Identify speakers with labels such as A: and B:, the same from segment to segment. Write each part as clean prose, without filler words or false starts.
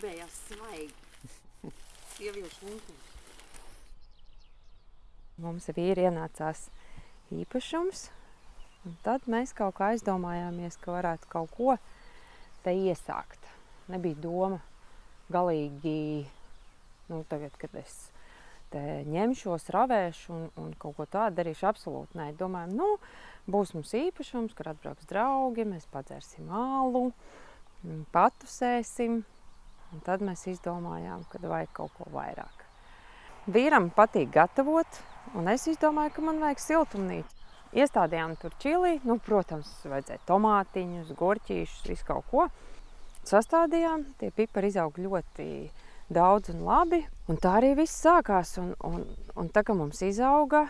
A: gribējās svaigi. Sieviešu linkums.
B: Mums ar vīri ienācās īpašums, un tad mēs kaut kā aizdomājāmies, ka varētu kaut ko te iesākt. Nebija doma galīgi, tagad, kad es te ņemšos, ravēšu un kaut ko tādu darīšu, absolūti nē. Domājam, būs mums īpašums, kur atbrauks draugi, mēs padzersim alu, patusēsim, un tad mēs izdomājām, ka vajag kaut ko vairāk. Vīram patīk gatavot, un es izdomāju, ka man vajag siltumnīcu. Iestādījām tur čili, protams, vajadzēja tomātiņus, gurķīšus, visu kaut ko. Sastādījām, tie pipari izauga ļoti daudz un labi, un tā arī viss sākās. Un tā, ka mums izauga,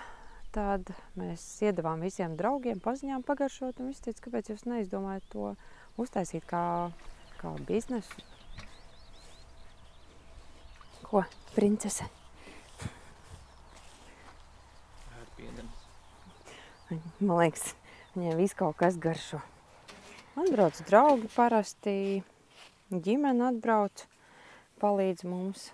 B: tad mēs iedavām visiem draugiem, paziņām pagaršot, un viss teica, kāpēc jūs neizdomājat to uztaisīt kā biznesu. Ko, princese? Man liekas, viņiem viss kaut kas garšo. Atbrauc draugi parasti, ģimene atbrauc, palīdz mums.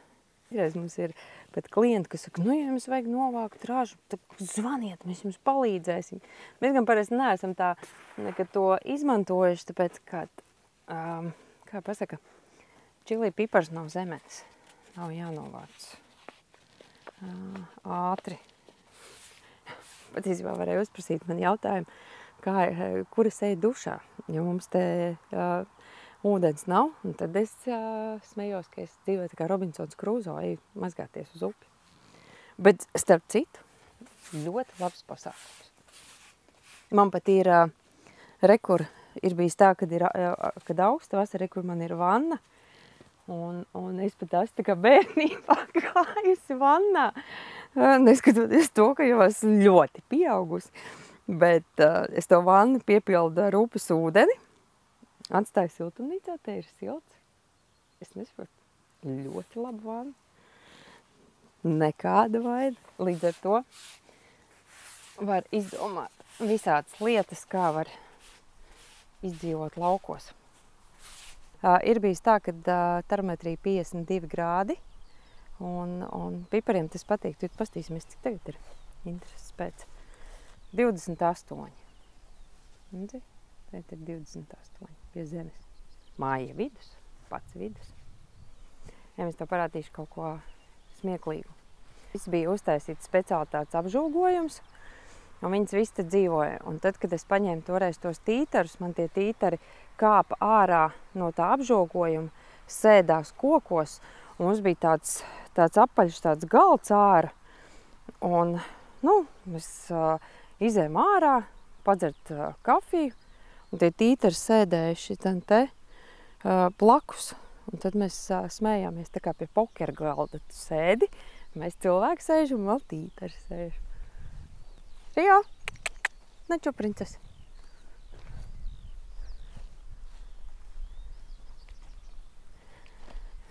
B: Reiz mums ir pat klienti, kas saka, ja jums vajag novākt ražu, tad zvaniet, mēs jums palīdzēsim. Mēs gan parasti neesam tā nekad to izmantojuši, tāpēc, kā pasaka, čili pipars nav zemenes, nav jānovāc ātri. Patiesībā varēja uzprasīt man jautājumu, kur es eju dušā, jo mums te ūdens nav, un tad es smējos, ka es dzīvoju tā kā Robinsons Krūzo, eju mazgāties uz upi. Bet starp citu, ļoti labs pasākums. Man pat ir, ir bijis tā, kad augsta vasara, kur man ir vanna, un es pat esmu tā kā bērnībā gājusi vannā. Neskatoties to, ka jau esmu ļoti pieaugusi, bet es to vannu piepildu ar upes ūdeni, atstāju siltumnīcā, te ir silts. Es nesaprotu, ļoti laba vanna. Nekāda vaina. Līdz ar to var izdomāt visādas lietas, kā var izdzīvot laukos. Ir bijis tā, ka termometrī 52 grādi, un pipariem tas patīk. Tu pastīsimies, cik tagad ir intereses pēc. 28. Tagad ir 28 pie zemes. Māja vidus, pats vidus. Ja mēs to parādīšu kaut ko smieklīgu. Viss bija uztaisīts speciāli tāds apžulgojums, un viņas viss te dzīvoja. Un tad, kad es paņēmu toreiz tos tītarus, man tie tītari kāpa ārā no tā apžulgojuma, sēdās kokos, un mums bija tāds apaļš, tāds galds āra. Un, mēs izējām ārā, padzert kafiju, un tie tītari sēdējuši te blakus. Un tad mēs smējāmies tā kā pie pokera galda. Tu sēdi, mēs cilvēki sēž un vēl tītari sēž. Rio, neču, princesi.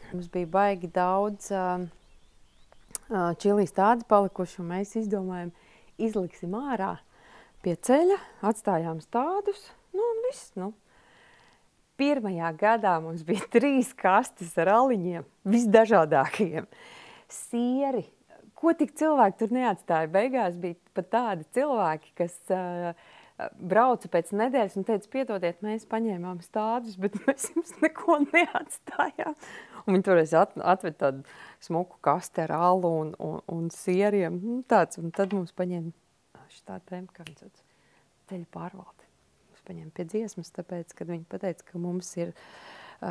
B: Mums bija baigi daudz čilijas tādi palikuši, un mēs izdomājam, izliksim ārā pie ceļa, atstājām stādus, un viss, Pirmajā gadā mums bija 3 kastes ar aliņiem, visdažādākajiem. Sieri, ko tik cilvēki tur neatstāja. Beigās bija pat tādi cilvēki, kas brauca pēc nedēļas un teica, piedodiet, mēs paņēmām stādus, bet mēs jums neko neatstājām. Un viņi toreiz atved tādu smuku kasti ar alu un sieriem. Un tad mums paņēma šitā tēma, kā viņš sauc, ceļu pārvalde. Paņēma pie dziesmas, tāpēc, kad viņi pateica, ka mums ir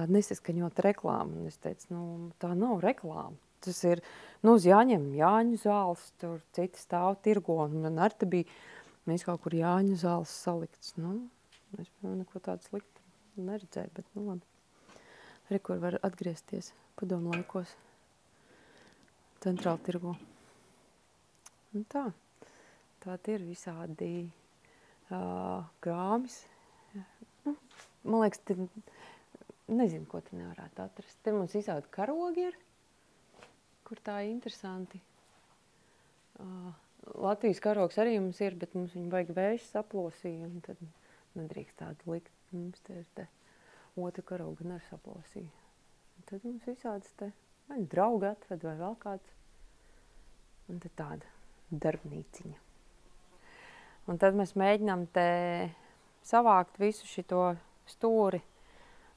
B: nesaskaņota reklāma. Un es teicu, tā nav reklāma. Tas ir, uz jāņem Jāņu zāles, tur citi stāv tirgo, un man arī te bija, mēs kaut kur Jāņu zāles saliktas. Es neko tādu sliktu neredzēju, bet, labi. Arī, kur var atgriezties padomu laikos centrāla tirgo. Un tā ir visādi grāmis. Man liekas, nezinu, ko te nevarētu atrast. Te mums visādi karogi ir, kur tā interesanti. Latvijas karogs arī mums ir, bet mums viņa baigi vējš saplosīja, un tad nedrīkst tādu likt. Mums te ir otra karoga nesaplosīja. Un tad mums visādas te, vai draugi atved, vai vēl kāds. Un tad tāda darbnīciņa. Un tad mēs mēģinām te savākt visu šito stūri,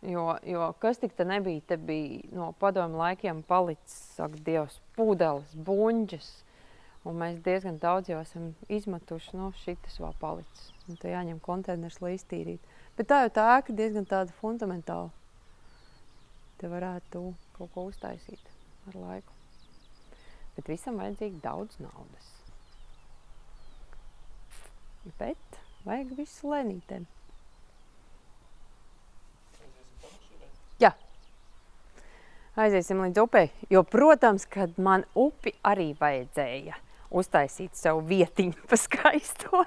B: jo kas tik te nebija, te bija no padomu laikiem palicis, saka Dievs, pudeles, buņģes, un mēs diezgan daudz jau esam izmetuši, šitas vēl palicis. Un te jāņem konteiners, lai iztīrītu. Bet tā jau tā ēka diezgan tāda fundamentāla. Te varētu kaut ko uztaisīt ar laiku. Bet visam vajadzīgi daudz naudas. Bet vajag visu lēnītēm. Jā. Aiziesim līdz upei, jo, protams, kad man upi arī vajadzēja uztaisīt savu vietiņu pa skaisto.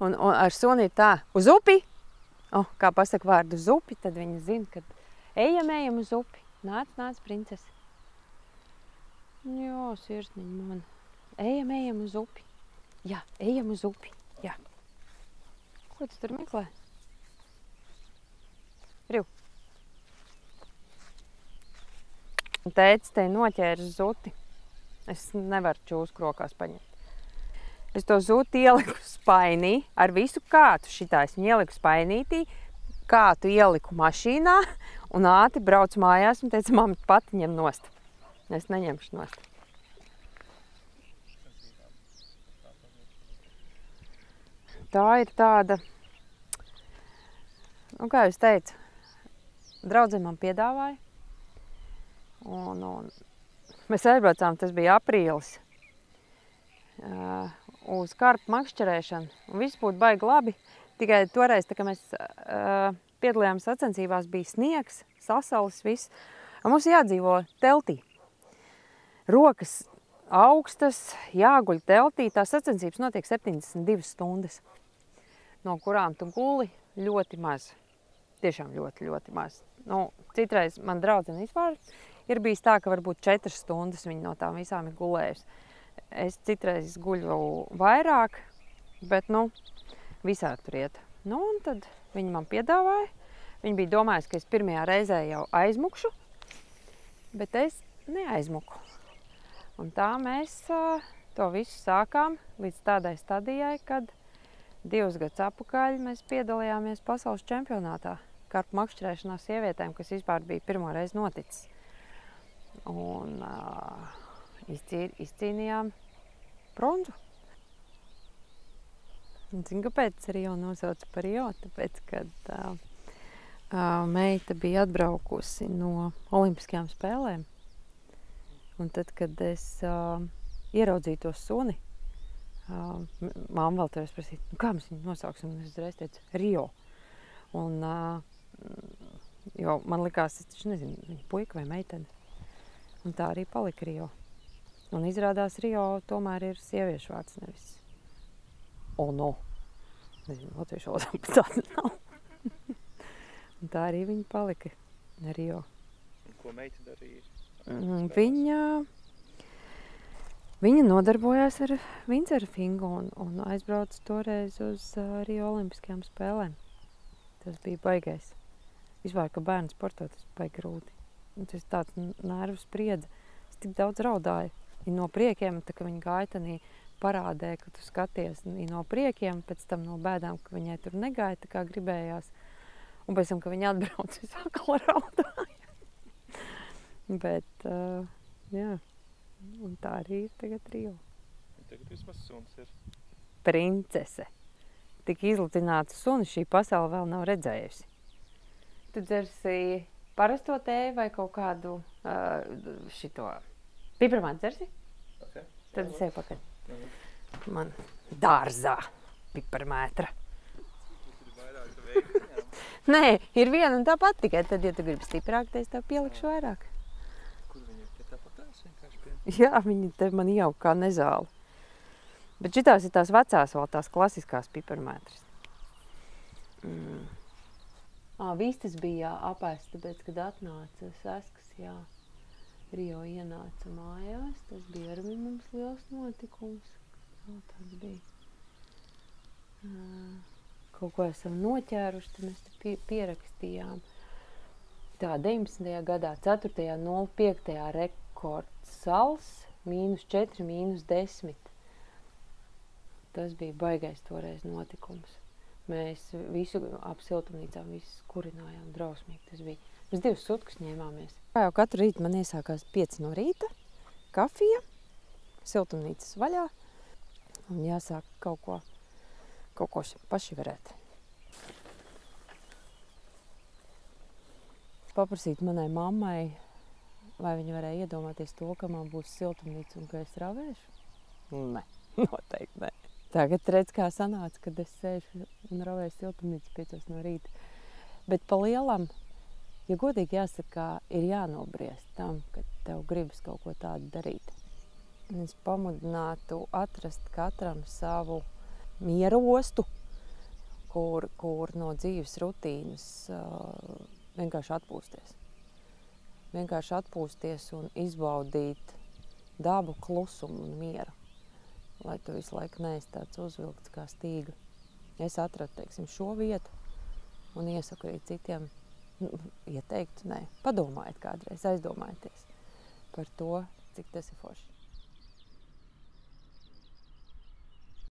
B: Un ar suni ir tā, uz upi, kā pasaka vārdu uz upi, tad viņa zina, kad ejam uz upi. Nāc, princese. Jā, sirsniņa man. Ejam uz upi. Jā, ejam uz upi. Jā. Ko tu tur meklē? Riu. Tētis te noķēra zuti. Es nevaru čūsku rokās paņemt. Es to zuti ieliku spainī ar visu kātu šitā. Es viņu ieliku spainītī, kātu ieliku mašīnā un ātri braucu mājās un teica, mamma, pati ņem nost. Es neņemšu nost. Tā ir tāda, kā jūs teicu, draudzene man piedāvāja. Un mēs aizbraucām, tas bija aprīlis, uz karpu makšķerēšanu. Un viss būtu baigi labi, tikai toreiz, tā, kad mēs piedalījām sacensībās, bija sniegs, sasalis, viss. Un mums jādzīvo teltī. Rokas augstas, jāguļ teltī. Tās sacensības notiek 72 stundas, no kurām tu guli ļoti maz. Tiešām ļoti, ļoti maz. Citreiz man draudzene vispār ir bijis tā, ka varbūt 4 stundas viņa no tām visām ir gulējusi. Es citreiz guļu vairāk, bet, visādi tur iet. Un tad viņa man piedāvāja. Viņa bija domājusi, ka es pirmajā reizē jau aizmukšu, bet es neaizmuku. Un tā mēs to visu sākām līdz tādai stadijai, kad 2 gadus atpakaļ mēs piedalījāmies pasaules čempionātā karpu makšķerēšanā sievietēm, kas vispār bija pirmo reizi noticis. Un izcīnījām bronzu. Zinu, kāpēc Rio nosauca par Rio? Tāpēc, kad meita bija atbraukusi no olimpiskajām spēlēm. Un tad, kad es ieraudzīju to suni, mamma vēl tevis prasīja, kā mēs viņu nosauksim? Un es uzreiz teicu, Rio. Un, jo man likās, es taču nezinu, viņa puika vai meitene. Un tā arī palika Rio. Un izrādās Rio tomēr ir sieviešu vārds, nevis Ono. Nezinu, latviešu valodā pat tāda nav. Un tā arī viņa palika Rio.
C: Un ko meita darīja?
B: Viņa nodarbojās ar windsurfingu un aizbrauca toreiz uz Rio olimpiskajām spēlēm. Tas bija baigais. Vispār, ka bērni sporto, tas baigi grūti. Un tas tāds nervu spriedze. Es tik daudz raudāju. No priekiem, tā ka viņa gāja tanī parādē, ka tu skaties no priekiem, pēc tam no bēdām, ka viņai tur negāja, tā kā gribējās. Un pēc tam, ka viņa atbrauc, es atkal raudāju. Bet, jā, un tā arī ir tagad Rio.
C: Tagad vismaz suns ir.
B: Princese. Tik izlutināta suni šī pasaule vēl nav redzējusi. Tu dzersi parasto tēju vai kaut kādu šito piparmētu dzersi?
C: Okay.
B: Tad es eju pakaļ. Man dārzā piparmētra. Nē, ir viena un tā pat, tikai tad, ja tu gribi stiprāk, tad es tev pielikšu vairāk.
C: Kur viņi ir? Tāpatās vienkārši pie?
B: Jā, viņi te man jau kā nezāli. Bet šitās ir tās vecās vēl, tās klasiskās piparmētras. Vistas bija apēsts, tāpēc, kad atnāca seskas, jā, Rio ienāca mājās. Tas bija arī mums liels notikums. Tāds bija. Kaut ko esam noķēruši, tad mēs te pierakstījām. Tā 19. gadā, 4.05. rekords sals, -4, -10. Tas bija baigais toreiz notikums. Mēs visu ap siltumnīcām visu kurinājām drausmīgi. Tas bija. Mēs 2 sutkas ņēmāmies. Kā jau katru rītu man iesākās 5 no rīta, kafija, siltumnīcas vaļā un jāsāk kaut ko pašiverēt. Paprasīt manai mammai, vai viņa varēja iedomāties to, ka man būs siltumnīca un ka es ravēšu? Nē, noteikti nē. Tagad redz, kā sanāca, kad es sēžu un ravēju siltumnīcu 5 no rīta. Bet pa lielam, ja godīgi jāsaka, ir jānobriest tam, ka tev gribas kaut ko tādu darīt. Es pamudinātu atrast katram savu miera ostu, kur no dzīves rutīnas vienkārši atpūsties. Vienkārši atpūsties un izbaudīt dabu, klusumu un mieru. Lai tu visu laiku neesi tāds uzvilkts kā stīga. Es atradu, teiksim, šo vietu un iesaku arī citiem, ieteiktu, nē, padomājiet kādreiz, aizdomājieties par to, cik tas ir forši.